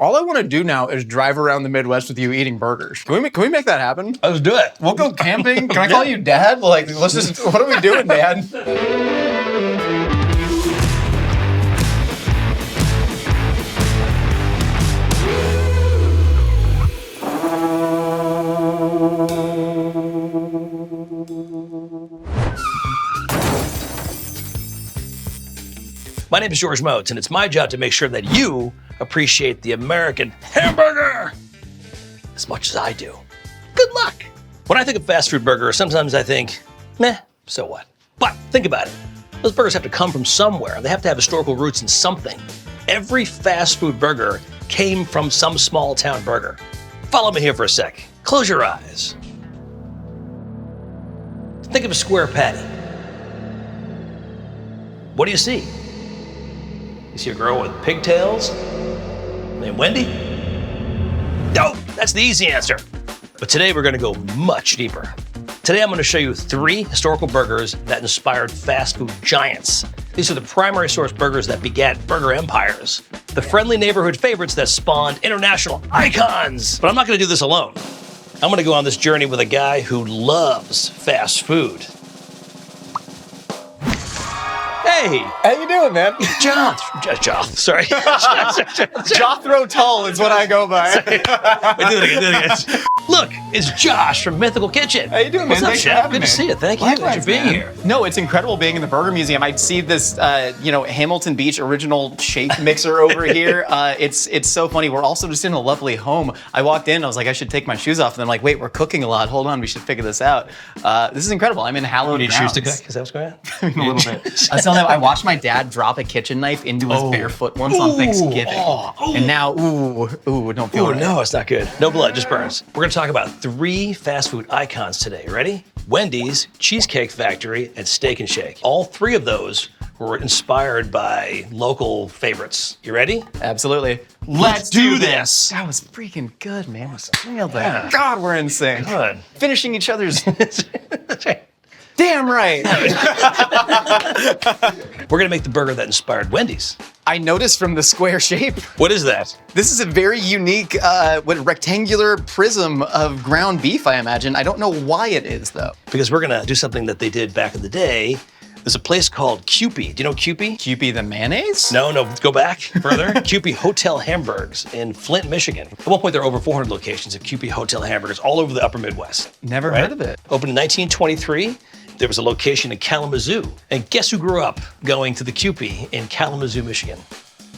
All I want to do now is drive around the Midwest with you eating burgers. Can we make that happen? Let's do it. We'll go camping. Can I call you Dad? Like, let's just. What are we doing, Dad? My name is George Motz, and it's my job to make sure that you appreciate the American hamburger as much as I do. Good luck. When I think of fast food burger, sometimes I think, meh, so what? But think about it. Those burgers have to come from somewhere. They have to have historical roots in something. Every fast food burger came from some small town burger. Follow me here for a sec. Close your eyes. Think of a square patty. What do you see? You see a girl with pigtails? Named Wendy? Nope, that's the easy answer. But today we're gonna go much deeper. Today I'm gonna show you 3 historical burgers that inspired fast food giants. These are the primary source burgers that begat burger empires. The friendly neighborhood favorites that spawned international icons. But I'm not gonna do this alone. I'm gonna go on this journey with a guy who loves fast food. Hey! How you doing, man? Joth, sorry. Jothro Tull is what I go by. Wait, do it again. Look, it's Josh from Mythical Kitchen. How you doing, man? What's up, Thanks for Chef? having Good me. to see you. Thank you. Likewise, Thanks for being man. here. No, it's incredible being in the Burger Museum. I see this, Hamilton Beach original shake mixer over here. It's so funny. We're also just in a lovely home. I walked in, I was like, I should take my shoes off, and I'm like, wait, we're cooking a lot. Hold on, we should figure this out. This is incredible. I'm in hallowed You need grounds. shoes to cook? Is that what's going on? I mean, a little bit. I watched my dad drop a kitchen knife into his bare foot once on Thanksgiving. And now, don't feel right. No, it's not good. No blood, just burns. We're gonna talk about 3 fast food icons today. Ready? Wendy's, Cheesecake Factory, and Steak and Shake. All 3 of those were inspired by local favorites. You ready? Absolutely. Let's do this. That was freaking good, man. Nailed that. God, we're in sync. Good. Finishing each other's. Damn right. We're gonna make the burger that inspired Wendy's. I noticed from the square shape. What is that? This is a very unique, rectangular prism of ground beef, I imagine. I don't know why it is, though. Because we're gonna do something that they did back in the day. There's a place called Kewpie. Do you know Kewpie? Kewpie the mayonnaise? No, go back further. Kewpie Hotel Hamburgers in Flint, Michigan. At one point, there were over 400 locations of Kewpie Hotel Hamburgers all over the upper Midwest. Never heard of it. Opened in 1923. There was a location in Kalamazoo. And guess who grew up going to the Kewpie in Kalamazoo, Michigan?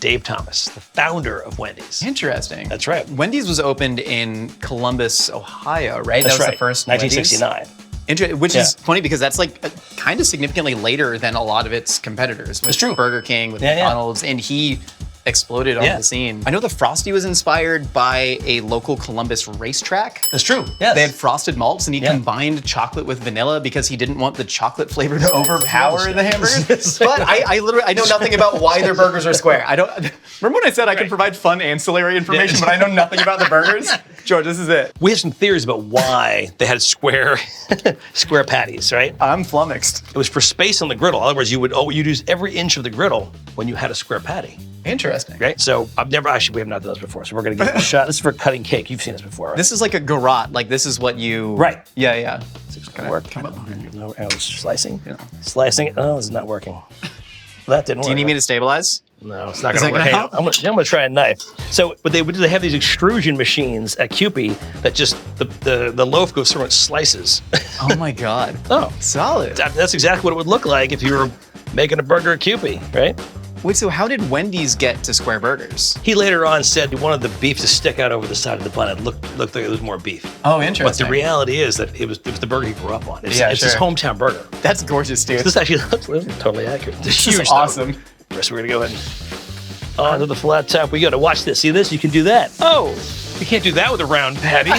Dave Thomas, the founder of Wendy's. Interesting. That's right. Wendy's was opened in Columbus, Ohio, right? That's that was right. the first 1969. Which is funny because that's like kind of significantly later than a lot of its competitors. With It's true. Burger King, with McDonald's, and he exploded on the scene. I know the Frosty was inspired by a local Columbus racetrack. That's true. Yes. They had frosted malts, and he combined chocolate with vanilla because he didn't want the chocolate flavor to overpower the hamburgers. But I know nothing about why their burgers are square. I don't remember when I said I could provide fun ancillary information, but I know nothing about the burgers. George, this is it. We have some theories about why they had square patties, right? I'm flummoxed. It was for space on the griddle. In other words, you'd use every inch of the griddle when you had a square patty. Interesting. Right? So we have not done this before, so we're gonna give it a shot. This is for cutting cake. You've seen this before, right? This is like a garrote. Like this is what you. Right. Yeah. It's gonna work. Come on. No, slicing. Yeah. Slicing it. Oh, it's not working. That didn't work. Do you need me to stabilize? No, it's not gonna work. Hey, I'm gonna try a knife. So what they would do, they have these extrusion machines at Kewpie that just the loaf goes through and slices. Oh my God. Oh, solid. That's exactly what it would look like if you were making a burger at Kewpie, right? Wait, so how did Wendy's get to square burgers? He later on said he wanted the beef to stick out over the side of the bun. It looked like it was more beef. Oh, interesting. But the reality is that it was the burger he grew up on. It's his hometown burger. That's gorgeous, dude. This actually looks totally accurate. It's huge. Awesome. So we're gonna go ahead and onto the flat top. We gotta watch this. See this? You can do that. Oh, you can't do that with a round patty.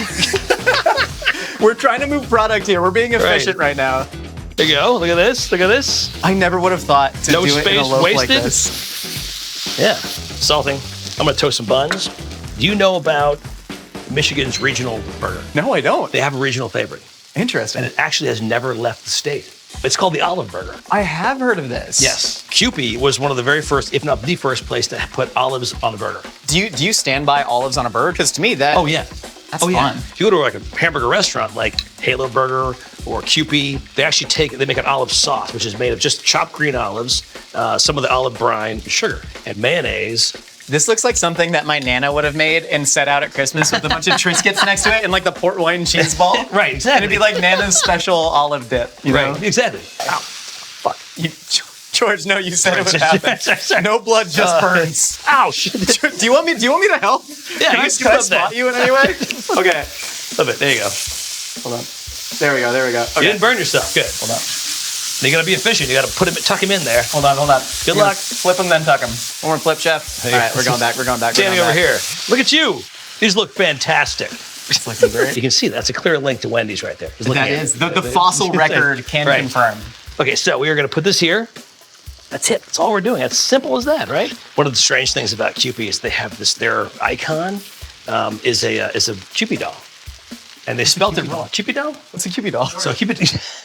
We're trying to move product here. We're being efficient right now. There you go. Look at this. Look at this. I never would have thought to do it in a loaf wasted. like this. Yeah. Salting. I'm gonna toast some buns. Do you know about Michigan's regional burger? No, I don't. They have a regional favorite. Interesting. And it actually has never left the state. It's called the olive burger. I have heard of this. Yes. Kewpie was one of the very first, if not the first place to put olives on the burger. Do you stand by olives on a burger? Because to me, that... Oh, yeah. That's fun. If you go to like a hamburger restaurant like Halo Burger or Kewpie, they actually make an olive sauce, which is made of just chopped green olives, some of the olive brine, sugar, and mayonnaise. This looks like something that my Nana would have made and set out at Christmas with a bunch of Triscuits next to it and like the port wine cheese ball. Right, exactly. And it'd be like Nana's special olive dip. You know? Right, exactly. Ow, fuck. George, no, you said it would happen. No blood, just burns. Ow, shit. Do you want me to help? Yeah, Can I spot you in any way? Okay. Love it. There you go. Hold on. There we go. Okay. You didn't burn yourself. Good. Hold on. You gotta be efficient. You gotta tuck him in there. Hold on. Good luck. Flip them, then tuck them. One more flip, chef. All right, we're going back. Standing over here. Look at you. These look fantastic. It's looking great. You can see that's a clear link to Wendy's right there. That is. The fossil record can confirm. Okay, so we are gonna put this here. That's it. That's all we're doing. It's simple as that, right? One of the strange things about Kewpie is they have this. Their icon is a Kewpie doll, and they spelled it wrong. Kewpie doll? What's a Kewpie doll? So Kewpie.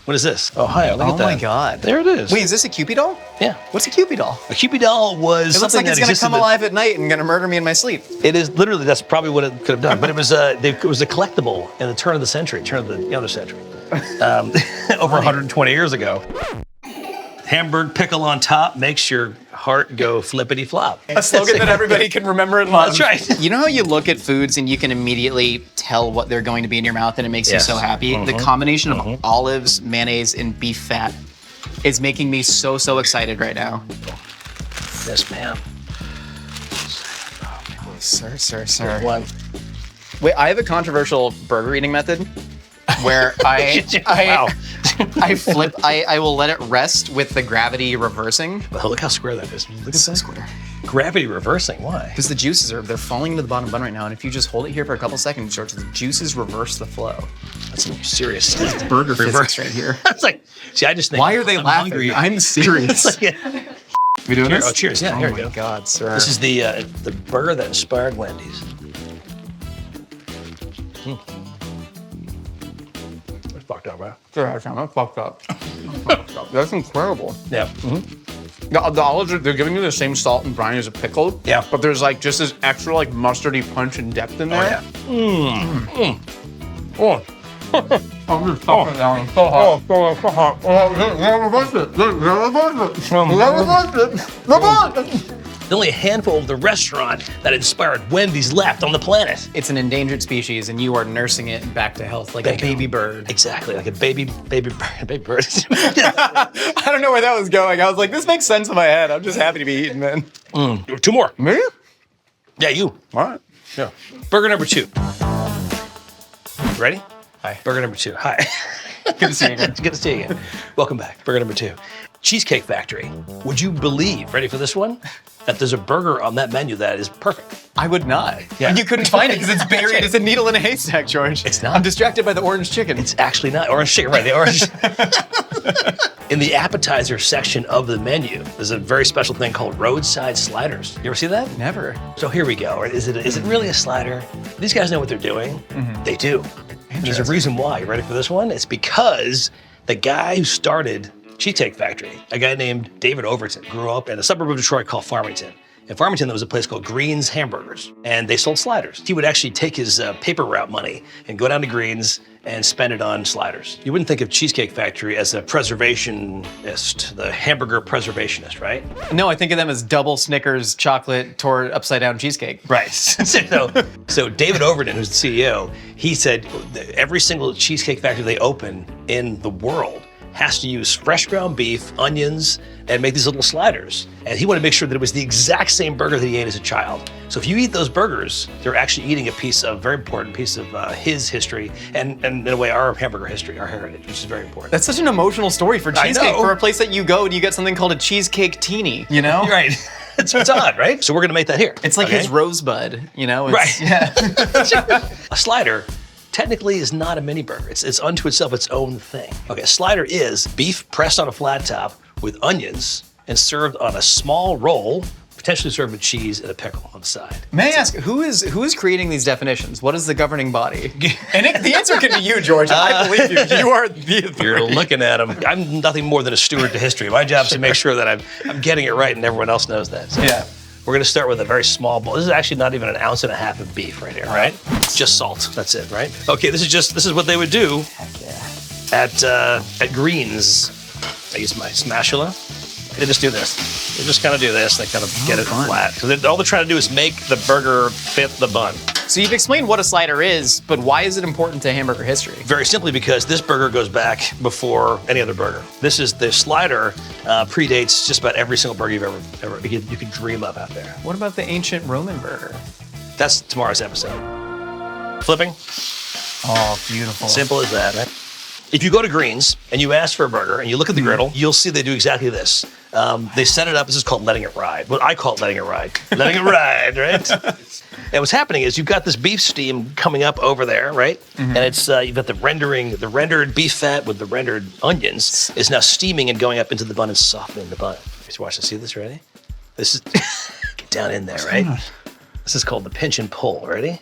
What is this? Oh, hi. Look at that. Oh my God. There it is. Wait, is this a Kewpie doll? Yeah. What's a Kewpie doll? A Kewpie doll was It looks something like it's that going to come existed alive at night and going to murder me in my sleep. It is literally, that's probably what it could have done. But it was a collectible in the turn of the other century, over 120 years ago. Hamburg pickle on top makes your heart go flippity flop. A slogan that everybody can remember and love. That's right. You know how you look at foods and you can immediately tell what they're going to be in your mouth and it makes you so happy? The combination of olives, mayonnaise, and beef fat is making me so excited right now. Yes, ma'am. Sir. One. Wait, I have a controversial burger eating method where I will let it rest with the gravity reversing. Oh, look how square that is. Look at So that. square. Gravity reversing. Why? Because the juices they're falling into the bottom bun right now, and if you just hold it here for a couple seconds, George, the juices reverse the flow. That's some serious Burger physics right here. It's like, see, I just think. Why are they I'm laughing? hungry. I'm serious. We doing this? Oh, cheers. Yeah, here we Oh go. my God, sir. This is the burger that inspired Wendy's. That's fucked up, right? That's fucked up. That's incredible. Yeah. The olives, they're giving you the same salt and brine as a pickle. Yeah. But there's like just this extra like mustardy punch and depth in there. Oh. I'm just stuffing it down. It's so hot. So hot. There's only a handful of the restaurant that inspired Wendy's left on the planet. It's an endangered species, and you are nursing it back to health like a baby bird. Exactly, like a baby bird. I don't know where that was going. I was like, this makes sense in my head. I'm just happy to be eating, man. Two more. Me? Yeah, you. All right. Yeah. Burger number 2. Ready? Hi. Burger number 2. Hi. Good to see you again. Good to see you again. Welcome back. Burger number 2. Cheesecake Factory. Would you believe, ready for this one, that there's a burger on that menu that is perfect? I would not. Yeah. You couldn't find it because it's buried as a needle in a haystack, George. It's not. I'm distracted by the orange chicken. It's actually not orange chicken, right? The orange. In the appetizer section of the menu, there's a very special thing called roadside sliders. You ever see that? Never. So here we go. Is it really a slider? These guys know what they're doing. They do. And there's a reason why. You ready for this one? It's because the guy who started Cheesecake Factory, a guy named David Overton, grew up in a suburb of Detroit called Farmington. In Farmington, there was a place called Green's Hamburgers, and they sold sliders. He would actually take his paper route money and go down to Green's and spend it on sliders. You wouldn't think of Cheesecake Factory as a preservationist, the hamburger preservationist, right? No, I think of them as double Snickers chocolate tore upside down cheesecake. Right. So David Overton, who's the CEO, he said every single Cheesecake Factory they open in the world has to use fresh ground beef, onions, and make these little sliders. And he wanted to make sure that it was the exact same burger that he ate as a child. So if you eat those burgers, you're actually eating a very important piece of his history, and in a way, our hamburger history, our heritage, which is very important. That's such an emotional story for I cheesecake. know. For a place that you go and you get something called a cheesecake teeny, you know? Right. It's odd, right? So we're gonna make that here. It's like his rosebud, you know? Right. Yeah. A slider technically is not a mini burger. It's unto itself its own thing. Okay, a slider is beef pressed on a flat top with onions and served on a small roll potentially served with cheese and a pickle on the side. May I ask, who is creating these definitions? What is the governing body? And the answer can be you, George. I believe you. You are the authority. You're looking at them. I'm nothing more than a steward to history. My job is to make sure that I'm getting it right and everyone else knows that. So Yeah. we're gonna start with a very small bowl. This is actually not even an ounce and a half of beef right here, right? Just salt, that's it, right? Okay, this is what they would do at Greens. I use my spatula. They just do this. They just kind of do this. They kind of get it flat. Because all they're trying to do is make the burger fit the bun. So you've explained what a slider is, but why is it important to hamburger history? Very simply because this burger goes back before any other burger. The slider predates just about every single burger you've ever you could dream of out there. What about the ancient Roman burger? That's tomorrow's episode. Flipping. Oh, beautiful. Simple as that, right? If you go to Greens and you ask for a burger and you look at the griddle, you'll see they do exactly this. They set it up. This is called letting it ride. Well, I call it letting it ride. Letting it ride, right? And what's happening is you've got this beef steam coming up over there, right? And it's you've got the rendered beef fat with the rendered onions is now steaming and going up into the bun and softening the bun. Just watch this. See this, ready? This is get down in there, right? This is called the pinch and pull. Ready?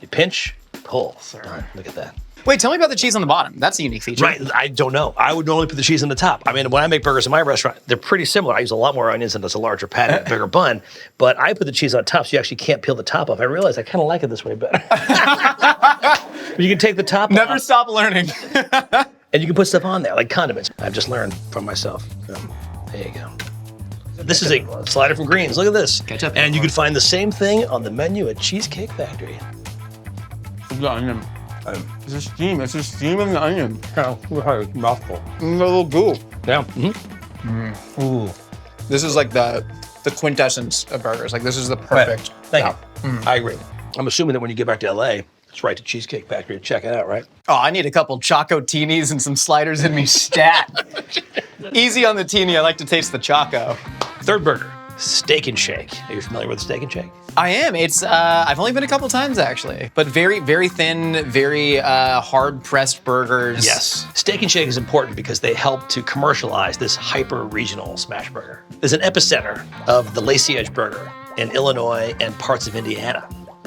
You pinch, pull. All right, look at that. Wait, tell me about the cheese on the bottom. That's a unique feature. Right, I don't know. I would normally put the cheese on the top. I mean, when I make burgers in my restaurant, they're pretty similar. I use a lot more onions and it's a larger patty, a bigger bun. But I put the cheese on top so you actually can't peel the top off. I realize I kind of like it this way better. You can take the top off. Never stop learning. And you can put stuff on there, like condiments. I've just learned from myself. There you go. This is a slider from Greens. Look at this. Ketchup. And you can find the same thing on the menu at Cheesecake Factory. The onion. It's just steam. It's just steam in the onion. Mouthful. A little goo. Yeah. Ooh. This is like the quintessence of burgers. Like this is the perfect. Thank you. I agree. I'm assuming that when you get back to LA, it's right to Cheesecake Factory to check it out, right? Oh, I need a couple Choco-Teenies and some sliders in me stat. Easy on the teeny. I like to taste the Choco. Third burger, Steak and Shake. Are you familiar with Steak and Shake? I am. It's I've only been a couple times actually, but very, very thin, very hard-pressed burgers. Yes. Steak and Shake is important because they help to commercialize this hyper-regional smash burger. There's an epicenter of the Lazy Edge burger in Illinois and parts of Indiana.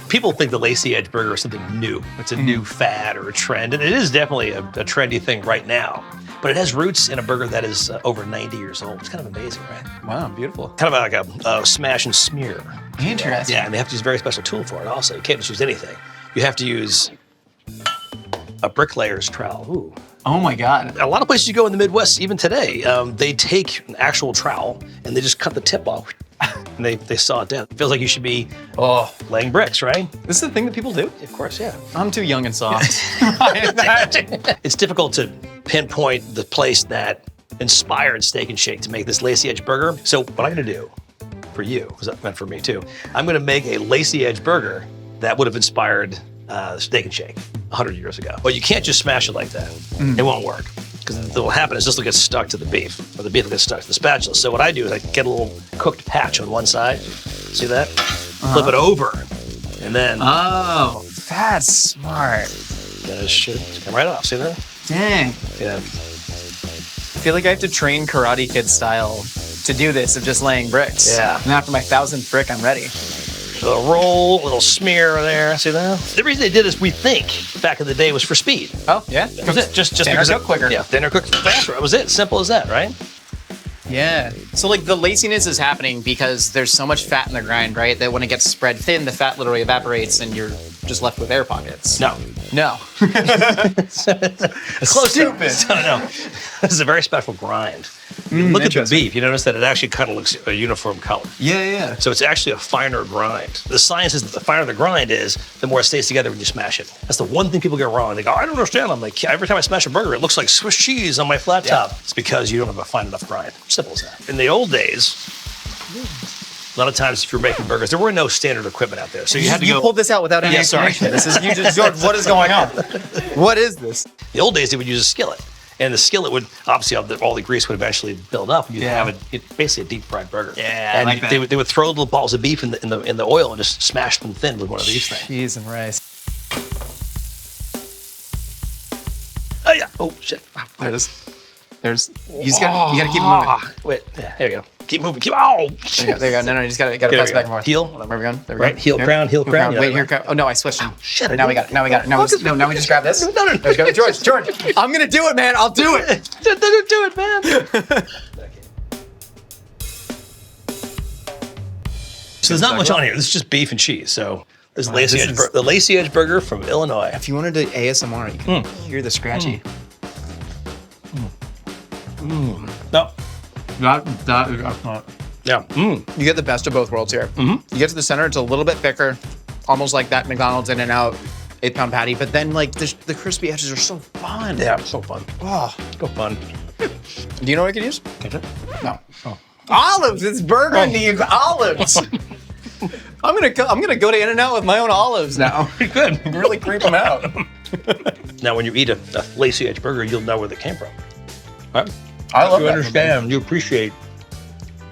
People think the Lazy Edge burger is something new. It's a new fad or a trend, and it is definitely a trendy thing right now. But it has roots in a burger that is over 90 years old. It's kind of amazing, right? Wow, beautiful. Kind of like a smash and smear. Interesting. Yeah, and they have to use a very special tool for it also. You can't just use anything. You have to use a bricklayer's trowel. Ooh. Oh my God. A lot of places you go in the Midwest, even today, they take an actual trowel and they just cut the tip off. And they saw it down. It feels like you should be laying bricks, right? This is the thing that people do? Of course, yeah. I'm too young and soft. It's difficult to pinpoint the place that inspired Steak and Shake to make this Lazy Edge burger. So what I'm gonna do for you, because that meant for me too, I'm gonna make a Lazy Edge burger that would have inspired Steak and Shake 100 years ago. But you can't just smash it like that. It won't work. Because what will happen is this will get stuck to the beef, or the beef will get stuck to the spatula. So what I do is I get a little cooked patch on one side. See that? Flip it over, and then Oh, that's smart. then it should come right off. See that? Dang. Yeah. I feel like I have to train Karate Kid style to do this of just laying bricks. Yeah. And after my 1,000th brick, I'm ready. A little roll, a little smear there. See that? The reason they did this, we think, back in the day, was for speed. Oh, yeah? That was it. Just Thinner because cook quicker. Yeah, thinner cook faster. That was it. Simple as that, right? Yeah. So like the laziness is happening because there's so much fat in the grind, right? That when it gets spread thin, the fat literally evaporates and you're just left with air pockets. No. No. Close. Stupid. No. This is a very special grind. Look at the interesting. beef. You notice that it actually kind of looks a uniform color. Yeah. So it's actually a finer grind. The science is that the finer the grind is, the more it stays together when you smash it. That's the one thing people get wrong. They go, I don't understand. I'm like, every time I smash a burger, it looks like Swiss cheese on my flat top. It's because you don't have a fine enough grind. Simple as that. In the old days, a lot of times if you're making burgers, there were no standard equipment out there. So you had to go. pulled this out without any Yeah, sorry. explanation. This is you just George, what is going on? What is this? The old days, they would use a skillet. And the skillet would, obviously, all the grease would eventually build up. And you'd have it basically a deep fried burger. Yeah, I and like that. They would throw little balls of beef in the oil and just smash them thin with one of these things. Cheese and rice. Oh, yeah. Oh, shit. There it is. There's, you gotta keep moving. Wait, yeah, here we go. Keep moving. There you go. No, you just gotta pass back and forth. Heel. Hold on, where we going? There we Right, go. heel, crown. Yeah, Wait, here. Oh no, I switched. Shit. Now we got it. Now we just grab this. No. There we go. George. I'm gonna do it, man. I'll do it. Do it, man. So there's not much on here. This is just beef and cheese. So there's the Lacy Edge Burger from Illinois. If you wanted to ASMR, you can hear the scratchy. No. That is excellent. Yeah. You get the best of both worlds here. You get to the center, it's a little bit thicker, almost like that McDonald's In-N-Out 8-pound patty, but then like the crispy edges are so fun. Yeah, so fun. Oh, Go fun. do you know what I could use? Ketchup? No. Oh. Olives. This burger needs olives. I'm gonna go to In-N-Out with my own olives now. Good. Really creep them out. Now, when you eat a Lacy Edge Burger, you'll know where they came from. Right? I love You that. understand. You appreciate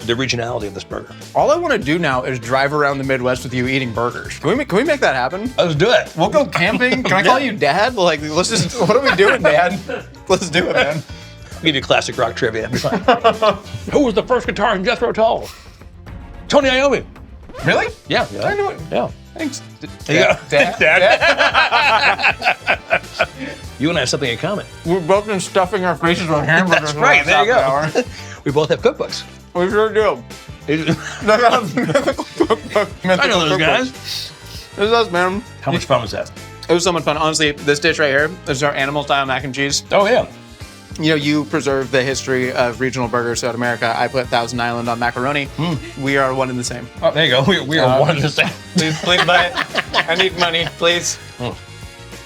the regionality of this burger. All I want to do now is drive around the Midwest with you eating burgers. Can we make that happen? Let's do it. We'll go camping. Can I call you Dad? Like, let's just. What are we doing, Dad? Let's do it, man. I'll give you classic rock trivia. Who was the first guitarist in Jethro Tull? Tony Iommi. Really? Yeah. I know it. Yeah. Thanks. There you go. Dad. You and I have something in common. We've both been stuffing our faces with hamburgers. That's right. There you go. Hour. We both have cookbooks. We sure do. I know those guys. This is us, man. How much fun was that? It was so much fun. Honestly, this dish right here is our animal style mac and cheese. Oh, yeah. You know, you preserve the history of regional burgers throughout America. I put Thousand Island on macaroni. We are one and the same. Oh, there you go. We are one and the same. Please buy it. I need money, please. Can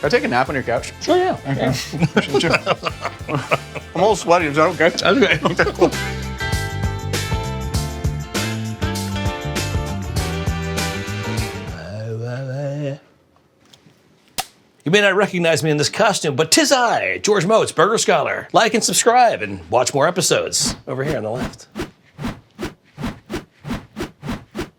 I take a nap on your couch? Oh, yeah. Okay. I'm a little sweaty. Is that okay? That's okay. You may not recognize me in this costume, but 'tis I, George Motz, Burger Scholar. Like and subscribe and watch more episodes over here on the left.